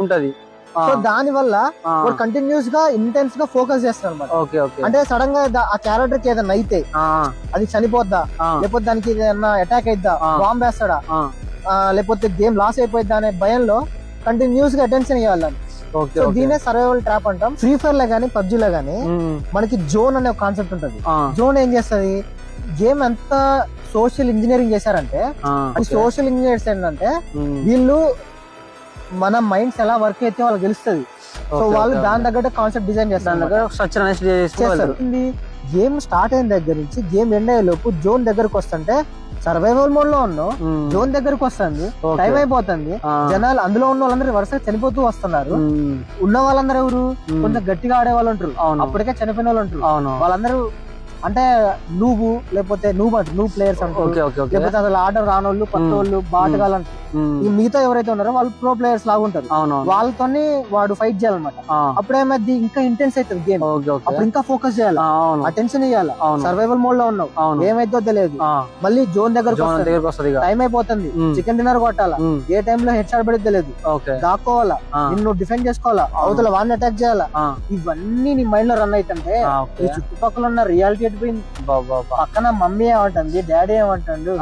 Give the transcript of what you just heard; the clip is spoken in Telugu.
ఉంటది. సో దాని వల్ల కంటిన్యూస్ గా ఇంటెన్స్ గా ఫోకస్ చేస్తారు అనమాట. అంటే సడన్ గా ఆ క్యారెక్టర్ కి ఏదైనా అయితే అది చనిపోద్దా, లేకపోతే దానికి ఏదైనా అటాక్ అయిద్దా, బాంబ్ వేస్తాడా, లేకపోతే గేమ్ లాస్ అయిపోయిద్దా అనే భయంలో కంటిన్యూస్ గా అటెన్షన్ ఇవ్వాలి. సో దీనే సర్వైవల్ ట్రాప్ అంటాం. ఫ్రీ ఫైర్ లో గానీ పబ్జీ లో గానీ మనకి జోన్ అనే కాన్సెప్ట్ ఉంటది. జోన్ ఏం చేస్తది, గేమ్ ఎంత సోషల్ ఇంజనీరింగ్ చేశారంటే, సోషల్ ఇంజనీర్స్ ఏంటంటే వీళ్ళు మన మైండ్స్ ఎలా వర్క్ అయితే వాళ్ళకి తెలుస్తుంది. సో వాళ్ళు దాని తగ్గట్టు కాన్సెప్ట్ డిజైన్ చేస్తారు. గేమ్ స్టార్ట్ అయిన దగ్గర నుంచి గేమ్ ఎండ్ అయ్యే లోపు జోన్ దగ్గరకు వస్తుంటే సర్వైవల్ మోడ్ లో ఉన్నాం, జోన్ దగ్గరకు వస్తుంది, టైం అయిపోతుంది, జనాలు అందులో ఉన్న వాళ్ళందరూ వరుసగా చనిపోతూ వస్తున్నారు. ఉన్న వాళ్ళందరూ ఎవరు, కొంచెం గట్టిగా ఆడే వాళ్ళు ఉంటారు, అప్పటికే చనిపోయిన వాళ్ళు ఉంటారు. వాళ్ళందరూ అంటే నువ్వు లేకపోతే నువ్వు ప్లేయర్స్ అంటారు, లేకపోతే అసలు ఆర్డర్ రానోళ్ళు, కొత్త వాళ్ళు, బాటగాళ్ళు అంటారు. ఈ మిగతా ఎవరైతే ఉన్నారో వాళ్ళు ప్రో ప్లేయర్స్ లాగా ఉంటారు. వాళ్ళతోనే వాడు ఫైట్ చేయాలన్నమాట. అప్పుడేమది ఇంకా ఇంటెన్స్ అవుతుంది గేమ్. అప్పుడు ఇంకా ఫోకస్ చేయాలి, అటెన్షన్ ఇవ్వాలి. సర్వైవల్ మోడ్ లో ఉన్నావు, ఏమైతే తెలియదు. మళ్ళీ జోన్ దగ్గరకు టైం అయిపోతుంది, చికెన్ డిన్నర్ కొట్టాలా, ఏ టైం లో హెడ్ షాట్ పడేది తెలియదు, దాక్కోవాలా, నిన్ను డిఫెండ్ చేసుకోవాలా, అవతల వాడిని అటాక్ చేయాలా. ఇవన్నీ నీ మైండ్ లో రన్ అవుతుంటే ఈ చుట్టుపక్కల ఉన్న రియాలిటీ ఎడిపోయింది. పక్కన మమ్మీ ఏమంటుంది, డాడీ ఏమంటాడు,